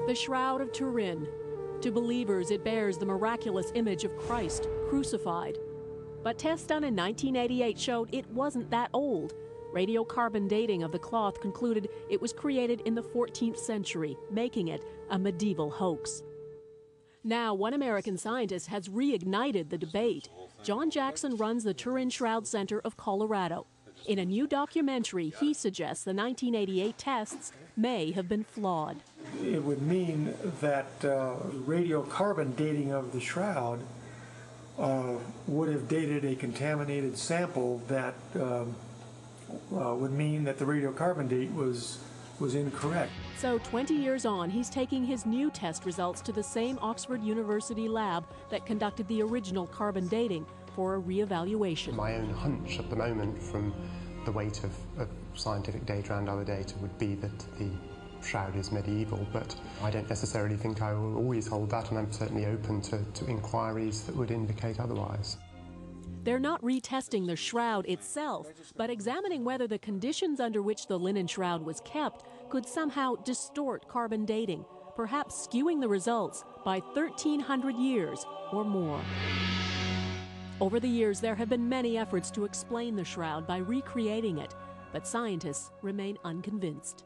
The Shroud of Turin. To believers, it bears the miraculous image of Christ crucified. But tests done in 1988 showed it wasn't that old. Radiocarbon dating of the cloth concluded it was created in the 14th century, making it a medieval hoax. Now, one American scientist has reignited the debate. John Jackson runs the Turin Shroud Center of Colorado. In a new documentary, he suggests the 1988 tests may have been flawed. It would mean that radiocarbon dating of the shroud would have dated a contaminated sample that would mean that the radiocarbon date was incorrect. So 20 years on, he's taking his new test results to the same Oxford University lab that conducted the original carbon dating for a reevaluation. My own hunch at the moment from the weight of scientific data and other data would be that the shroud is medieval, but I don't necessarily think I will always hold that, and I'm certainly open to inquiries that would indicate otherwise. They're not retesting the shroud itself, but examining whether the conditions under which the linen shroud was kept could somehow distort carbon dating, perhaps skewing the results by 1,300 years or more. Over the years, there have been many efforts to explain the shroud by recreating it, but scientists remain unconvinced.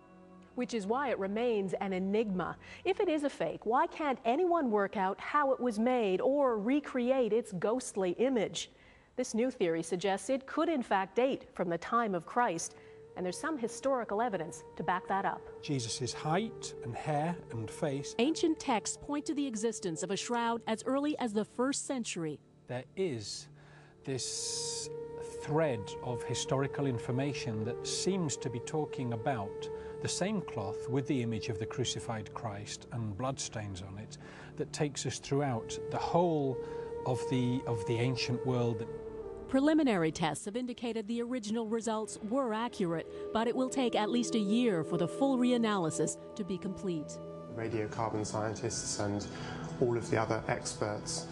Which is why it remains an enigma. If it is a fake, why can't anyone work out how it was made or recreate its ghostly image? This new theory suggests it could in fact date from the time of Christ, and there's some historical evidence to back that up. Jesus' height and hair and face. Ancient texts point to the existence of a shroud as early as the 1st century. There is this thread of historical information that seems to be talking about the same cloth with the image of the crucified Christ and bloodstains on it that takes us throughout the whole of the ancient world. Preliminary tests have indicated the original results were accurate, but it will take at least a year for the full reanalysis to be complete. Radiocarbon scientists and all of the other experts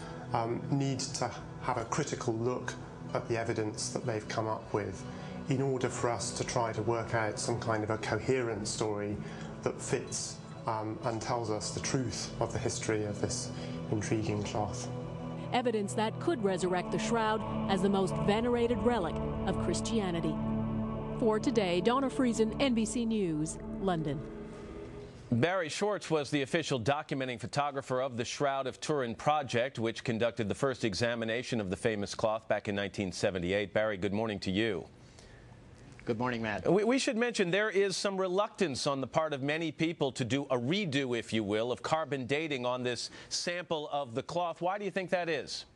need to have a critical look at the evidence that they've come up with in order for us to try to work out some kind of a coherent story that fits and tells us the truth of the history of this intriguing cloth. Evidence that could resurrect the shroud as the most venerated relic of Christianity. For Today, Donna Friesen, NBC News, London. Barry Schwartz was the official documenting photographer of the Shroud of Turin project, which conducted the first examination of the famous cloth back in 1978. Barry, good morning to you. Good morning, Matt. We should mention there is some reluctance on the part of many people to do a redo, if you will, of carbon dating on this sample of the cloth. Why do you think that is?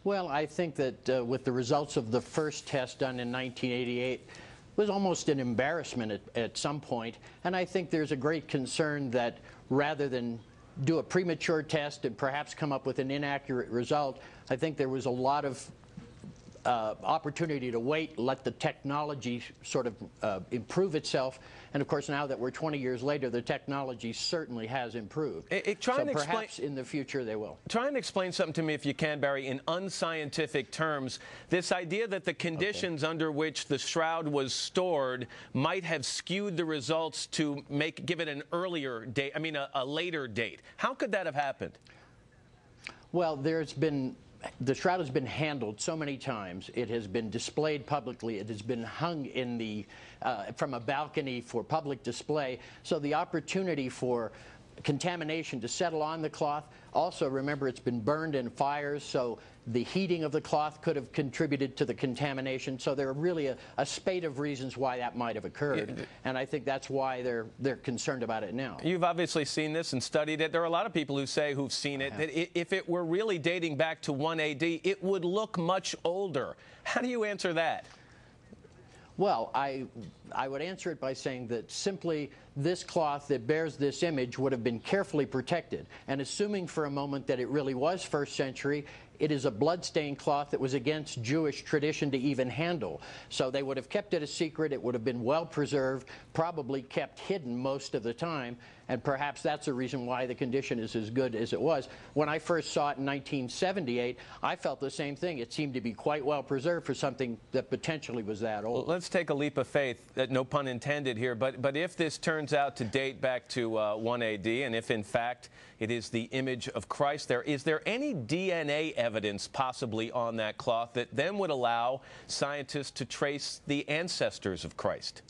Well, I think that with the results of the first test done in 1988, it was almost an embarrassment at some point. And I think there's a great concern that rather than do a premature test and perhaps come up with an inaccurate result, I think there was a lot of opportunity to wait, let the technology sort of improve itself. And of course, now that we're 20 years later, the technology certainly has improved. So perhaps in the future they will. Try and explain something to me, if you can, Barry, in unscientific terms. This idea that the conditions under which the shroud was stored might have skewed the results to give it an earlier date, a later date. How could that have happened? Well, the shroud has been handled so many times. It has been displayed publicly. It has been hung in from a balcony for public display. So the opportunity for contamination to settle on the cloth. Also, remember, it's been burned in fires, so the heating of the cloth could have contributed to the contamination. So there are really a spate of reasons why that might have occurred, and I think that's why they're concerned about it now. You've obviously seen this and studied it. There are a lot of people who've seen it, that if it were really dating back to 1 AD, it would look much older. How do you answer that? Well, I would answer it by saying that simply this cloth that bears this image would have been carefully protected. And assuming for a moment that it really was 1st century, it is a bloodstained cloth that was against Jewish tradition to even handle. So they would have kept it a secret. It would have been well preserved, probably kept hidden most of the time. And perhaps that's the reason why the condition is as good as it was. When I first saw it in 1978, I felt the same thing. It seemed to be quite well preserved for something that potentially was that old. Well, let's take a leap of faith, no pun intended here, but if this turns out to date back to 1 AD, and if in fact it is the image of Christ there, is there any DNA evidence possibly on that cloth that then would allow scientists to trace the ancestors of Christ?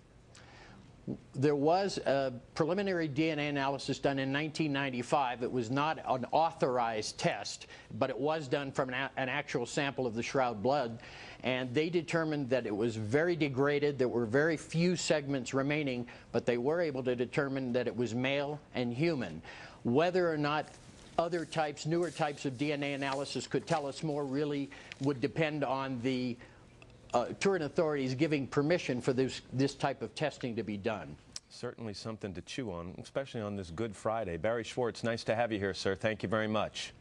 There was a preliminary DNA analysis done in 1995. It was not an authorized test, but it was done from an actual sample of the shroud blood, and they determined that it was very degraded. There were very few segments remaining, but they were able to determine that it was male and human. Whether or not other types, newer types of DNA analysis could tell us more really would depend on the Turin authorities giving permission for this type of testing to be done. Certainly something to chew on, especially on this Good Friday. Barry Schwartz, nice to have you here, sir. Thank you very much.